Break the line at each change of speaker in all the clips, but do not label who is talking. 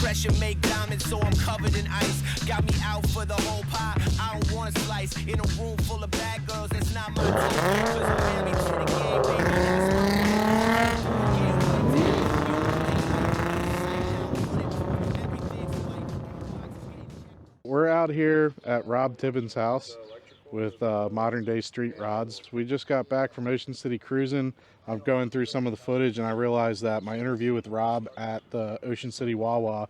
pressure make diamonds, so I'm covered in ice. Got me out for the whole pie, I don't want a slice. In a room full of bad girls, that's not my type. 'Cause I'm married to the game, baby, that's my
We're out here at Rob Tibbins' house with modern day street rods. We just got back from Ocean City cruising. I'm going through some of the footage and I realized that my interview with Rob at the Ocean City Wawa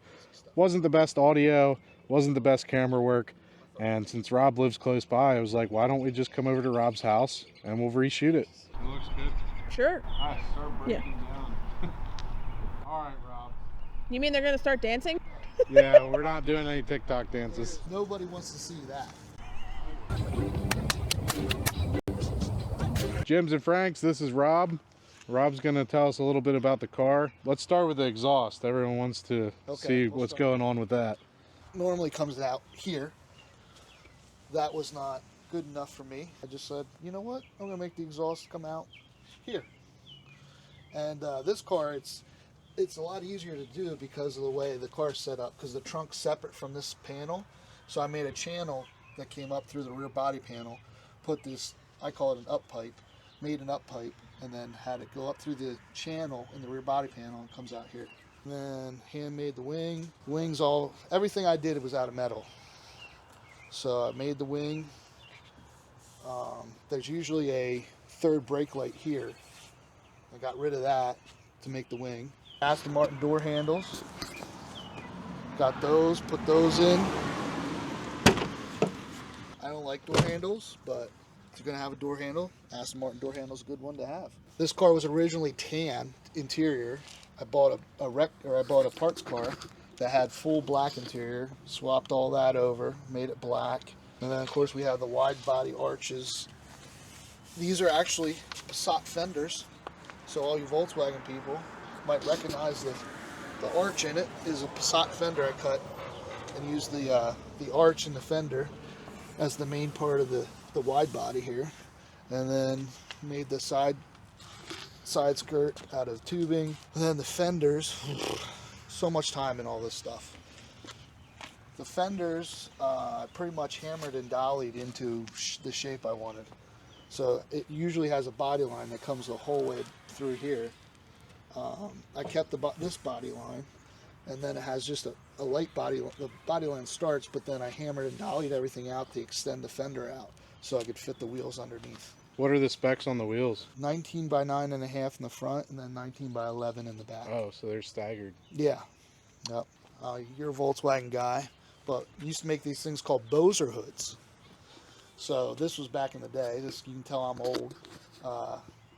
wasn't the best audio, wasn't the best camera work. And since Rob lives close by, I was like, why don't we just come over to Rob's house and we'll reshoot it. It looks good.
Sure.
I start breaking down. All right, Rob.
You mean they're gonna start dancing?
Yeah, we're not doing any TikTok dances.
Nobody wants to see that.
Jims and Franks, this is Rob. Rob's gonna tell us a little bit about the car. Let's start with the exhaust. Everyone wants to see what's going on with that.
Normally comes out here. That was not good enough for me. I just said, you know what? I'm gonna make the exhaust come out here. And this car, it's a lot easier to do because of the way the car's set up, because the trunk's separate from this panel. So I made a channel that came up through the rear body panel, put this, I call it an up pipe, made an up pipe, and then had it go up through the channel in the rear body panel and comes out here. And then handmade the wing. The wings all, everything I did, it was out of metal. So I made the wing. There's usually a third brake light here. I got rid of that to make the wing. Aston Martin door handles. Got those, put those in. I don't like door handles, but if you're gonna have a door handle, Aston Martin door handle is a good one to have. This car was originally tan interior. I bought a parts car that had full black interior, swapped all that over, made it black. And then of course we have the wide body arches. These are actually Passat fenders, so all you Volkswagen people might recognize the arch in it is a Passat fender I cut and used the arch in the fender as the main part of the wide body here. And then made the side skirt out of tubing. And then the fenders, so much time in all this stuff. The fenders, I pretty much hammered and dollied into the shape I wanted. So it usually has a body line that comes the whole way through here. I kept this body line, and then it has just a light body. The body line starts, but then I hammered and dollied everything out to extend the fender out so I could fit the wheels underneath.
What are the specs on the wheels?
19 by 9.5 in the front, and then 19 by 11 in the back.
Oh, so they're staggered.
Yeah. Yep. You're a Volkswagen guy, but we used to make these things called Bozer hoods. So this was back in the day. You can tell I'm old.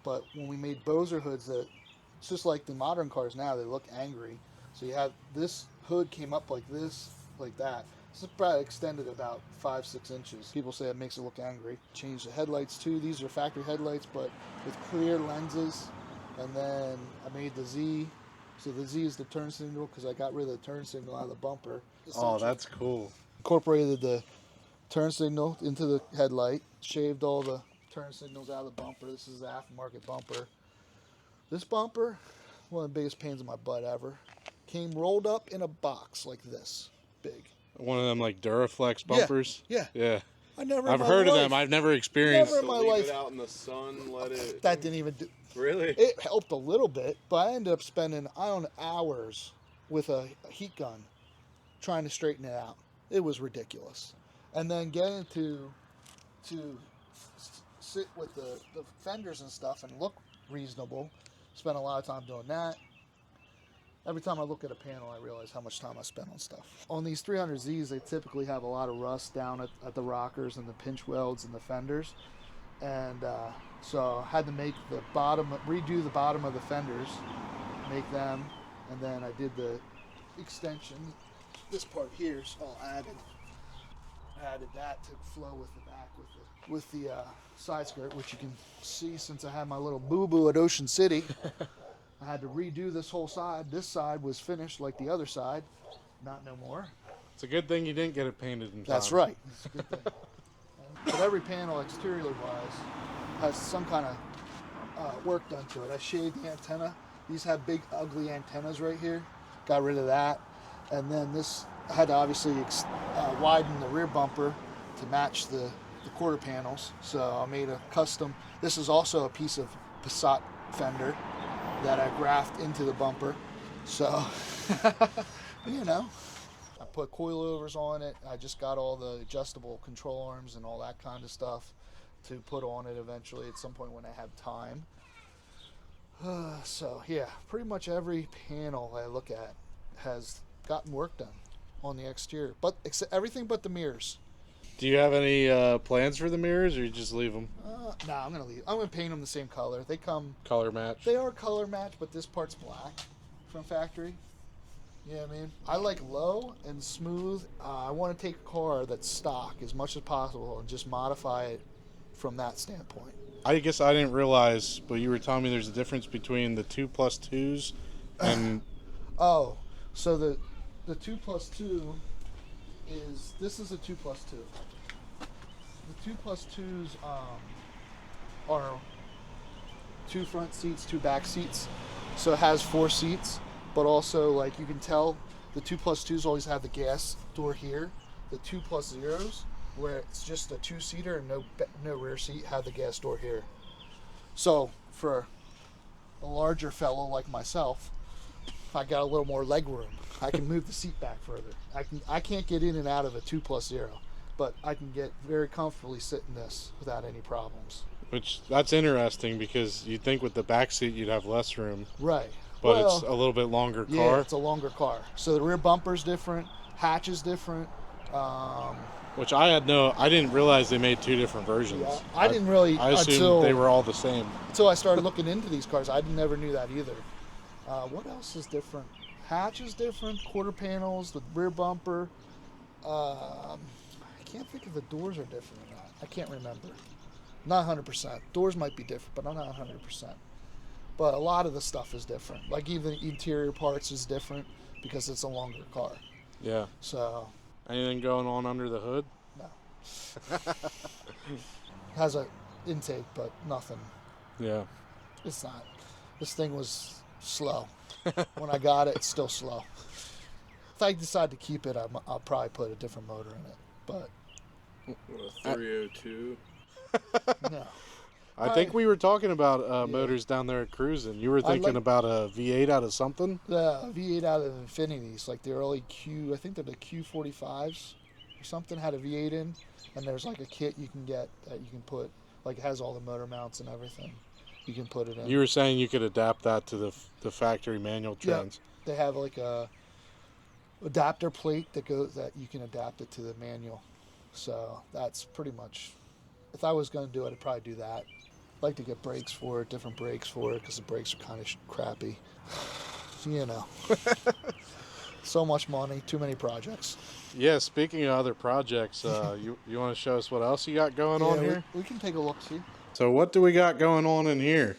But when we made Bozer hoods, it's just like the modern cars now. They look angry. So you have this hood came up like this, like that. This is probably extended about 5-6 inches. People say it makes it look angry. Changed the headlights too. These are factory headlights, but with clear lenses. And then I made the Z. So the Z is the turn signal because I got rid of the turn signal out of the bumper.
Oh, that's cool.
Incorporated the turn signal into the headlight. Shaved all the turn signals out of the bumper. This is the aftermarket bumper. This bumper, one of the biggest pains in my butt ever, came rolled up in a box like this, big.
One of them like Duraflex bumpers?
Yeah.
I've heard of them. I've never experienced.
Never in my life.
It out in the sun, let it.
That didn't even do.
Really?
It helped a little bit, but I ended up spending, hours with a heat gun trying to straighten it out. It was ridiculous. And then getting to sit with the fenders and stuff and look reasonable. Spent a lot of time doing that. Every time I look at a panel, I realize how much time I spent on stuff. On these 300Zs, they typically have a lot of rust down at the rockers and the pinch welds and the fenders. And so I had to make redo the bottom of the fenders, make them, and then I did the extension. This part here is all added. I added that to flow with the back with the side skirt, which you can see since I had my little boo-boo at Ocean City. I had to redo this whole side. This side was finished like the other side. Not no more.
It's a good thing you didn't get it painted in time.
That's right. It's a good thing. But every panel, exterior-wise, has some kind of work done to it. I shaved the antenna. These have big, ugly antennas right here. Got rid of that. And then this, I had to obviously widen the rear bumper to match the quarter panels. So I made a custom. This is also a piece of Passat fender that I graphed into the bumper. So, you know, I put coilovers on it. I just got all the adjustable control arms and all that kind of stuff to put on it eventually at some point when I have time. So yeah, pretty much every panel I look at has gotten work done on the exterior, but everything but the mirrors.
Do you have any plans for the mirrors, or you just leave them
Nah, I'm gonna leave. I'm gonna paint them the same color. They come.
color match?
They are color match, but this part's black from factory. You know what I mean? I like low and smooth. I want to take a car that's stock as much as possible and just modify it from that standpoint.
I guess I didn't realize, but you were telling me there's a difference between the 2+2s and
Oh, so the 2+2 is, this is a 2+2. The 2+2s are 2 front seats, 2 back seats. So it has 4 seats, but also, like, you can tell the 2+2s always have the gas door here. The 2+0s, where it's just a 2-seater and no rear seat, have the gas door here. So for a larger fellow like myself, I got a little more leg room. I can move the seat back further. I can't get in and out of a 2+0, but I can get very comfortably sit in this without any problems.
which that's interesting because you'd think with the back seat you'd have less room.
Right.
But
well,
it's a little bit longer car.
Yeah, it's a longer car. So the rear bumper's different, hatch is different.
Which I didn't realize they made 2 different versions.
Yeah, I didn't really
I assumed they were all the same.
until I started looking into these cars. I never knew that either. What else is different? Hatch is different, quarter panels, the rear bumper. I can't think if the doors are different or not. I can't remember. Not 100%. Doors might be different, but I'm not 100%. But a lot of the stuff is different. Like even interior parts is different because it's a longer car.
Yeah.
So.
Anything going on under the hood?
No. Has a intake, but nothing.
Yeah.
It's not. This thing was slow. When I got it, it's still slow. If I decide to keep it, I'll probably put a different motor in it. But
A 302.
no.
I think we were talking about motors down there at Cruising. You were thinking about a V8 out of something?
The V8 out of Infinities, like the early I think they're the Q45s or something, had a V8 in. And there's like a kit you can get that you can put, like it has all the motor mounts and everything. You can put it in.
You were saying you could adapt that to the factory manual trans.
Yep. They have like a adapter plate that you can adapt it to the manual. So that's pretty much, if I was going to do it, I'd probably do that. I'd like to get brakes for it, different brakes for it, because the brakes are kind of crappy. You know. So much money, too many projects.
Yeah, speaking of other projects, you want to show us what else you got going on here?
We can take a look, see.
So what do we got going on in here?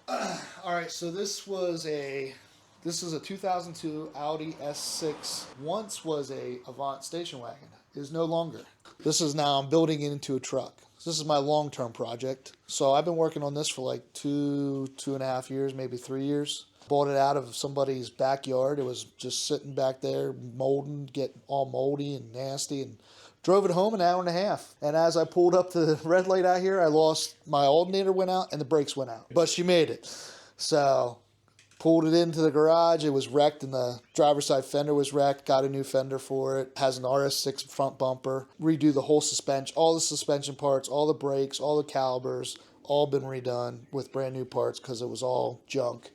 All right, so this is a 2002 Audi A6. Once was a Avant station wagon. It is no longer. This is now, I'm building it into a truck. This is my long-term project. So I've been working on this for like 2.5 years, maybe 3 years. Bought it out of somebody's backyard. It was just sitting back there molding, getting all moldy and nasty, and drove it home an hour and a half. And as I pulled up to the red light out here, I lost, my alternator went out and the brakes went out. But she made it. So pulled it into the garage. It was wrecked and the driver's side fender was wrecked. Got a new fender for it. Has an RS6 front bumper. Redo the whole suspension, all the suspension parts, all the brakes, all the calipers, all been redone with brand new parts because it was all junk.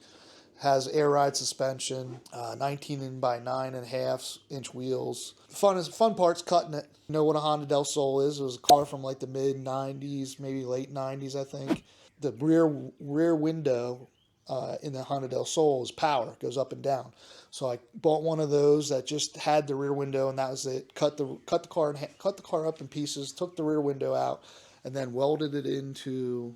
Has air ride suspension, 19 by 9.5 inch wheels. Fun part's cutting it. You know what a Honda Del Sol is? It was a car from like the mid 90s, maybe late 90s, I think. The rear window in the Honda Del Sol is power, goes up and down. So I bought one of those that just had the rear window, and that was it. Cut the car up in pieces, took the rear window out, and then welded it into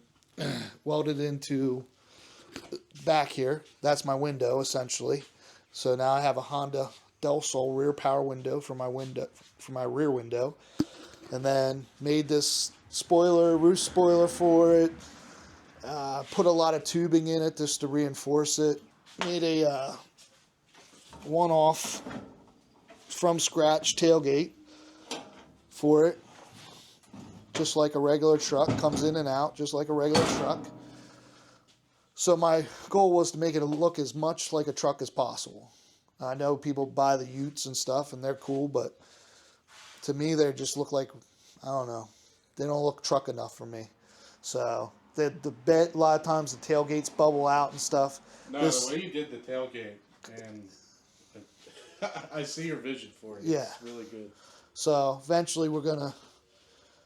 back here. That's my window essentially. So now I have a Honda Del Sol rear power window for my rear window, and then made this roof spoiler for it. Put a lot of tubing in it just to reinforce it. Made a one-off from scratch tailgate for it, just like a regular truck. Comes in and out just like a regular truck. So my goal was to make it look as much like a truck as possible. I know people buy the Utes and stuff, and they're cool, but to me, they just look like, I don't know, they don't look truck enough for me. So the bed, a lot of times the tailgates bubble out and stuff.
No, the way you did the tailgate, and I see your vision for it.
Yeah.
It's really good.
So eventually we're going to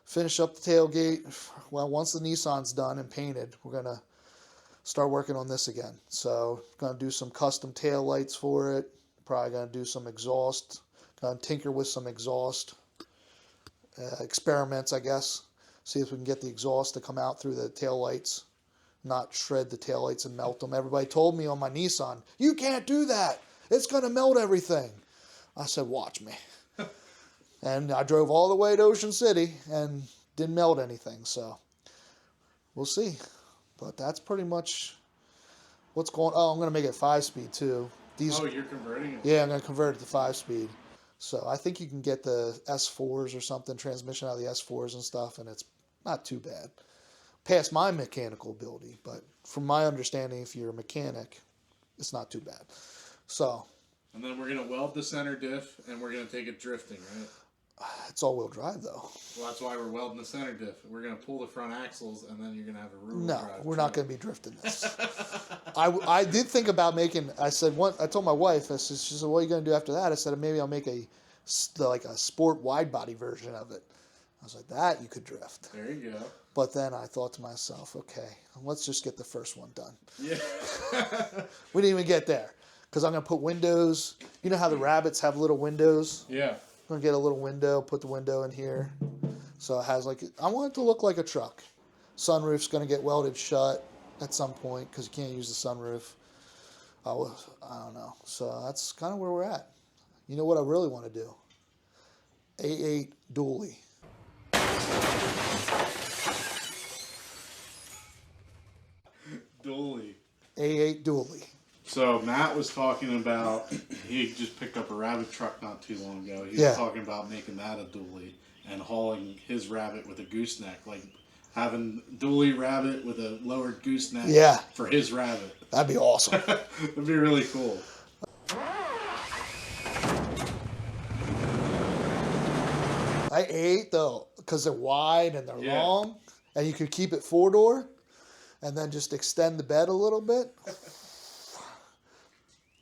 finish up the tailgate. Well, once the Nissan's done and painted, we're going to start working on this again. So going to do some custom tail lights for it. Probably going to do some exhaust. Going to tinker with some exhaust experiments, I guess. See if we can get the exhaust to come out through the tail lights, not shred the tail lights and melt them. Everybody told me on my Nissan, you can't do that. It's going to melt everything. I said, watch me. And I drove all the way to Ocean City and didn't melt anything. So we'll see. But that's pretty much what's going on. Oh, I'm going to make it 5-speed too.
You're converting it?
Yeah, I'm going to convert it to 5-speed. So I think you can get the S4s or something, transmission out of the S4s and stuff, and it's not too bad. Past my mechanical ability, but from my understanding, if you're a mechanic, it's not too bad. So.
And then we're going to weld the center diff, and we're going to take it drifting, right?
It's all-wheel drive, though.
Well, that's why we're welding the center diff. We're going to pull the front axles, and then you're going to have a rear-wheel drive.
No, we're not going to be drifting this. I did think about making. I told my wife. She said, "What are you going to do after that?" I said, "Maybe I'll make a sport wide body version of it." I was like, "That you could drift."
There you go.
But then I thought to myself, "Okay, let's just get the first one done."
Yeah.
We didn't even get there because I'm going to put windows. You know how the Rabbits have little windows?
Yeah.
I'm going to get a little window, put the window in here. So it has I want it to look like a truck. Sunroof's going to get welded shut at some point because you can't use the sunroof. I don't know. So that's kind of where we're at. You know what I really want to do? A8 dually.
Dually.
A8 dually.
So Matt was talking about, he just picked up a Rabbit truck not too long ago. He
Yeah.
was talking about making that a dually and hauling his Rabbit with a gooseneck, like having dually Rabbit with a lowered gooseneck for his Rabbit.
That'd be awesome.
That'd be really cool.
I A8 though, because they're wide and they're long, and you could keep it 4-door, and then just extend the bed a little bit.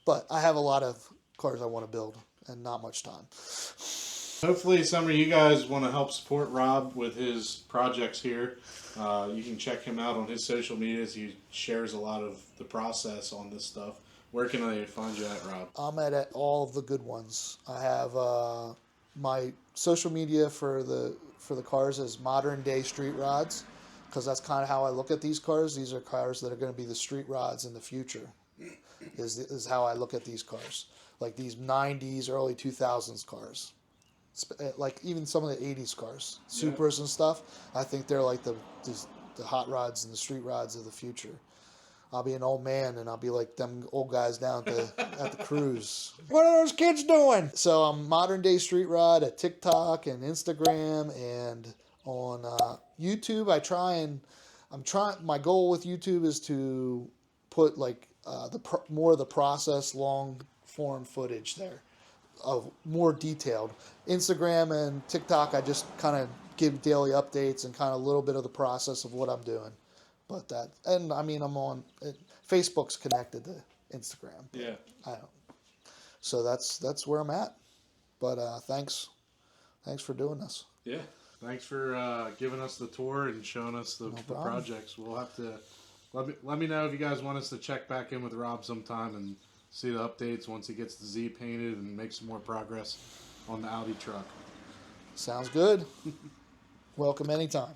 But I have a lot of cars I want to build and not much time.
Hopefully some of you guys want to help support Rob with his projects here. You can check him out on his social medias. He shares a lot of the process on this stuff. Where can they find you at, Rob?
I'm at all of the good ones. I have my social media for the cars is Modern Day Street Rods, because that's kind of how I look at these cars. These are cars that are going to be the street rods in the future. Is how I look at these cars, like these 90s, early 2000s cars, like even some of the 80s cars, Supras and stuff. I think they're like the hot rods and the street rods of the future. I'll be an old man and I'll be like them old guys down at the cruise. What are those kids doing? So I'm Modern Day Street Rod at TikTok and Instagram and on YouTube. My goal with YouTube is to put like more of the process, long form footage there, of more detailed. Instagram and TikTok, I just kind of give daily updates and kind of a little bit of the process of what I'm doing. But I'm on Facebook's connected to Instagram.
Yeah.
So that's where I'm at. But thanks for doing this.
Yeah. Thanks for giving us the tour and showing us the projects. We'll have to. Let me know if you guys want us to check back in with Rob sometime and see the updates once he gets the Z painted and make some more progress on the Audi truck.
Sounds good. Welcome anytime.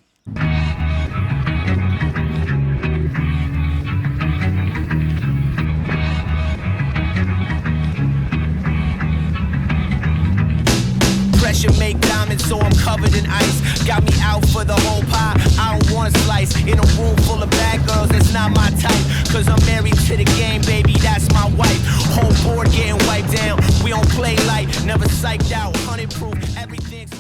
Pressure make diamonds, so I'm covered in ice. Got me out for the whole pie. I don't want a slice. In a room full of bad girls, that's not my type. Cause I'm married to the game, baby, that's my wife. Whole board getting wiped down. We don't play like Never psyched out, 100 proof, everything's